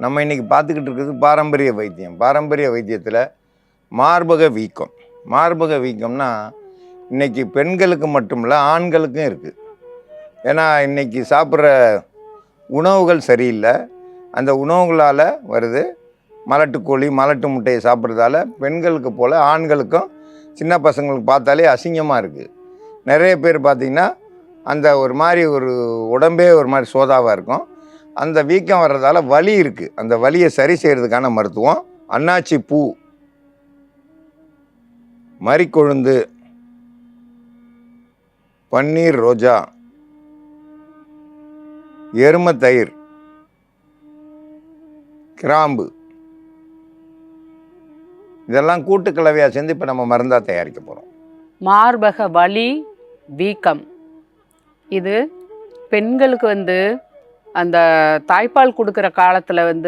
நம்ம இன்றைக்கி பார்த்துக்கிட்டு இருக்கிறது பாரம்பரிய வைத்தியம். பாரம்பரிய வைத்தியத்தில் மார்பக வீக்கம். மார்பக வீக்கம்னா இன்றைக்கி பெண்களுக்கு மட்டும் இல்லை, ஆண்களுக்கும் இருக்குது. ஏன்னா இன்றைக்கி சாப்பிட்ற உணவுகள் சரியில்லை. அந்த உணவுகளால் வருது. மலட்டுக்கோழி, மலட்டு முட்டையை சாப்பிட்றதால பெண்களுக்கு போல் ஆண்களுக்கும் சின்ன பசங்களுக்கு பார்த்தாலே அசிங்கமாக இருக்குது. நிறைய பேர் பார்த்திங்கன்னா அந்த ஒரு மாதிரி ஒரு உடம்பே ஒரு மாதிரி சோதாவாக இருக்கும். அந்த வீக்கம் வர்றதால வலி இருக்குது. அந்த வலியை சரி செய்கிறதுக்கான மருத்துவம் அன்னாச்சி பூ, மரிக்கொழுந்து, பன்னீர் ரோஜா, எருமை தயிர், கிராம்பு, இதெல்லாம் கூட்டு கலவையாக சேர்ந்து இப்போ நம்ம மருந்தாக தயாரிக்க போகிறோம். மார்பக வலி, வீக்கம், இது பெண்களுக்கு அந்த தாய்ப்பால் கொடுக்குற காலத்தில்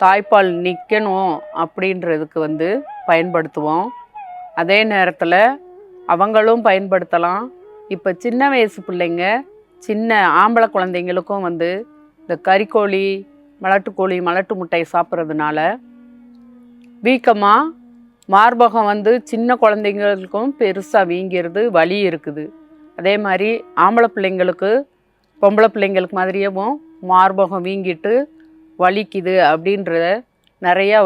தாய்ப்பால் நிற்கணும் அப்படின்றதுக்கு பயன்படுத்துவோம். அதே நேரத்தில் அவங்களும் பயன்படுத்தலாம். இப்போ சின்ன வயசு பிள்ளைங்க, சின்ன ஆம்பளை குழந்தைங்களுக்கும் இந்த கறிக்கோழி, மலட்டுக்கோழி, மலட்டு முட்டை சாப்பிட்றதுனால வீக்கமாக மார்பகம் சின்ன குழந்தைங்களுக்கும் பெருசாக வீங்கிறது, வலி இருக்குது. அதே மாதிரி ஆம்பளை பிள்ளைங்களுக்கு, பொம்பளை பிள்ளைங்களுக்கு மாதிரியவும் மார்பகம் வீங்கிட்டு வலிக்குது அப்படின்றத நிறையா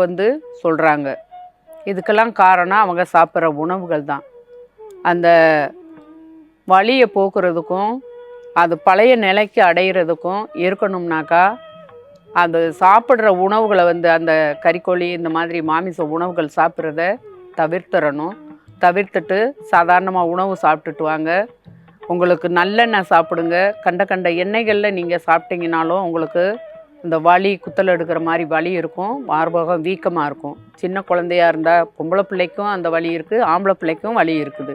சொல்கிறாங்க. இதுக்கெல்லாம் காரணம் அவங்க சாப்பிட்ற உணவுகள் தான். அந்த வலியை போக்குறதுக்கும் அது பழைய நிலைக்கு அடையிறதுக்கும் இருக்கணும்னாக்கா அந்த சாப்பிட்ற உணவுகளை அந்த கறிக்கோழி இந்த மாதிரி மாமிச உணவுகள் சாப்பிட்றத தவிர்த்துறணும். தவிர்த்துட்டு சாதாரணமாக உணவு சாப்பிட்டுட்டு வாங்க. உங்களுக்கு நல்லெண்ணெய் சாப்பிடுங்க. கண்ட எண்ணெய்களில் நீங்கள் சாப்பிட்டீங்கனாலும் உங்களுக்கு இந்த வலி, குத்தல் எடுக்கிற மாதிரி வலி இருக்கும், மார்பகம் வீக்கமாக இருக்கும். சின்ன குழந்தையாக இருந்தால் பொம்பளை பிள்ளைக்கும் அந்த வலி இருக்குது, ஆம்பளை பிள்ளைக்கும் வலி இருக்குது.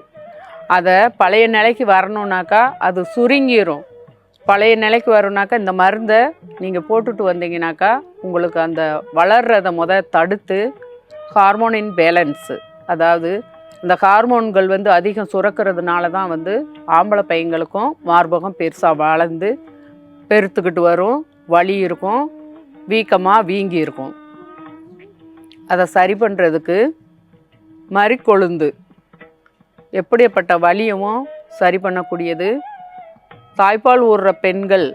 அதை பழைய நிலைக்கு வரணுன்னாக்கா அது சுருங்கிடும். பழைய நிலைக்கு வரணுனாக்கா இந்த மருந்தை நீங்கள் போட்டுட்டு வந்தீங்கன்னாக்கா உங்களுக்கு அந்த வளர்றதை தடுத்து ஹார்மோனின் பேலன்ஸு, அதாவது இந்த ஹார்மோன்கள் அதிகம் சுரக்கிறதுனால தான் ஆம்பளை பையங்களுக்கும் மார்பகம் பெருசாக வளர்ந்து பெருத்துக்கிட்டு வரும், வலி இருக்கும், வீக்கமாக வீங்கி இருக்கும். அதை சரி பண்ணுறதுக்கு மரிக்கொழுந்து எப்படிப்பட்ட வலியவும் சரி பண்ணக்கூடியது. தாய்ப்பால் ஊறுற பெண்கள்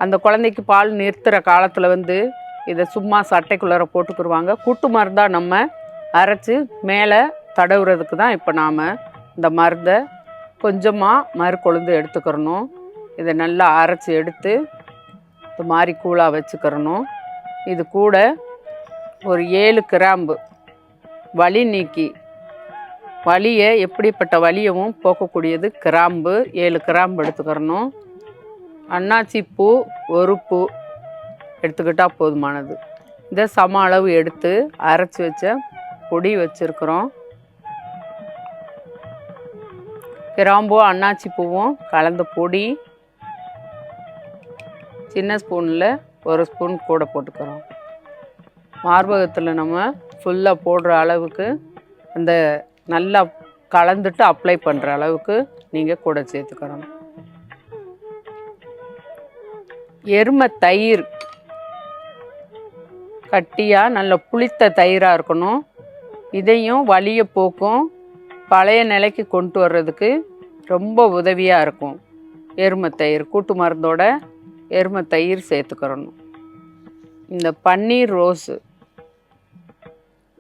அந்த குழந்தைக்கு பால் நிறுத்துகிற காலத்தில் இதை சும்மா சட்டைக்குள்ளார போட்டுக்கிடுவாங்க. கூட்டு மருந்தாக நம்ம அரைச்சி மேலே தடவுறதுக்கு தான் இப்போ நாம் இந்த மருந்தை கொஞ்சமாக மறுக்கொழுந்து எடுத்துக்கிறணும். இதை நல்லா அரைச்சி எடுத்து இந்த மாதிரி கூழாக வச்சுக்கிறணும். இது கூட ஒரு 7 கிராம்பு வலி நீக்கி, வலியை எப்படிப்பட்ட வலியவும் போக்கக்கூடியது கிராம்பு, 7 கிராம்பு எடுத்துக்கிறணும். அன்னாச்சி பூ 1 பூ எடுத்துக்கிட்டால் போதுமானது. இதை சம அளவு எடுத்து அரைச்சி வச்ச பொடி வச்சுருக்குறோம். கிராம்பும் அன்னாச்சி பூவும் கலந்த பொடி சின்ன ஸ்பூனில் 1 ஸ்பூன் கூட போட்டுக்கிறோம். மார்பகத்தில் நம்ம ஃபுல்லாக போடுற அளவுக்கு அந்த நல்லா கலந்துட்டு அப்ளை பண்ணுற அளவுக்கு நீங்கள் கூட சேர்த்துக்கிறணும். எருமை தயிர் கட்டியாக நல்ல புளித்த தயிராக இருக்கணும். இதையும் வலியை போக்கும், பழைய நிலைக்கு கொண்டு வர்றதுக்கு ரொம்ப உதவியாக இருக்கும். எருமை தயிர் கூட்டு மருந்தோட எருமை தயிர் சேர்த்துக்கிறணும். இந்த பன்னீர் ரோஸு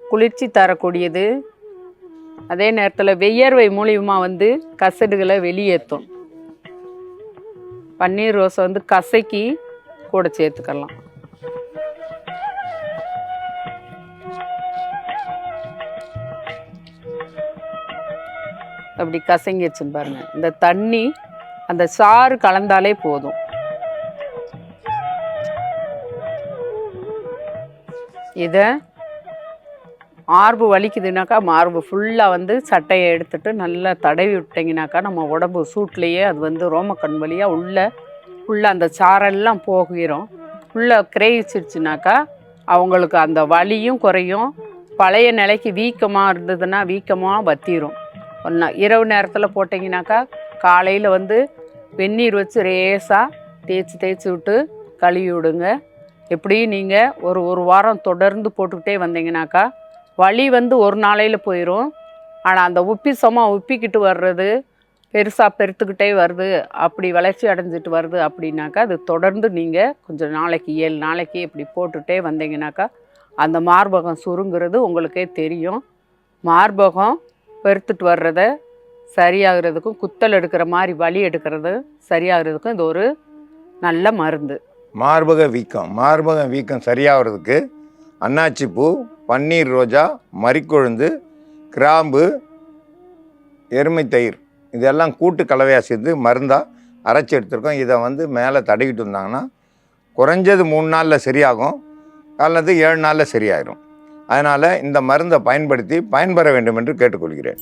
குளிர்ச்சி தரக்கூடியது. அதே நேரத்தில் வியர்வை மூலியமாக கசடுகளை வெளியேற்றும். பன்னீர் ரோஸை கசக்கி கூட சேர்த்துக்கலாம். அப்படி கசங்கி வச்சுன்னு பாருங்கள். இந்த தண்ணி அந்த சாறு கலந்தாலே போதும். இதை மார்பு வலிக்குதுனாக்கா மார்பு ஃபுல்லாக சட்டையை எடுத்துட்டு நல்லா தடவி விட்டிங்கனாக்கா நம்ம உடம்பு சூட்லேயே அது ரோமக்கண் வழியாக உள்ள அந்த சாரெல்லாம் போகிறோம். உள்ளே கிரகிச்சிருச்சுனாக்கா அவங்களுக்கு அந்த வலியும் குறையும். பழைய நிலைக்கு வீக்கமாக இருந்ததுன்னா வீக்கமாக வத்திரும். இரவு நேரத்தில் போட்டிங்கனாக்கா காலையில் வெந்நீர் வச்சு லேசாக தேய்ச்சி விட்டு கழுவி விடுங்க. எப்படி நீங்கள் ஒரு வாரம் தொடர்ந்து போட்டுக்கிட்டே வந்தீங்கன்னாக்கா வலி வந்து ஒரு நாளையில் போயிடும். ஆனால் அந்த உப்பிக்கிட்டு வர்றது, பெருசாக பெருத்துக்கிட்டே வருது, அப்படி வளர்ச்சி அடைஞ்சிட்டு வருது அப்படின்னாக்கா அது தொடர்ந்து நீங்கள் கொஞ்சம் நாளைக்கு 7 நாளைக்கு இப்படி போட்டுகிட்டே வந்தீங்கன்னாக்கா அந்த மார்பகம் சுருங்கிறது உங்களுக்கே தெரியும். மார்பகம் பெருத்துட்டு வர்றத சரியாகிறதுக்கும், குத்தல் எடுக்கிற மாதிரி வலி எடுக்கிறது சரியாகிறதுக்கும் இது ஒரு நல்ல மருந்து. மார்பக வீக்கம் சரியாகிறதுக்கு அன்னாச்சிப்பூ, பன்னீர் ரோஜா, மரிக்கொழுந்து, கிராம்பு, எருமை தயிர் இதெல்லாம் கூட்டு கலவையாக சேர்த்து மருந்தாக அரைச்சி எடுத்துருக்கோம். இதை வந்து மேலே தடவிட்டு வந்தாங்கன்னா குறைஞ்சது 3 நாளில் சரியாகும், அல்லது 7 நாளில் சரியாயிடும். அதனால் இந்த மருந்தை பயன்படுத்தி பயன்பெற வேண்டும் என்று கேட்டுக்கொள்கிறேன்.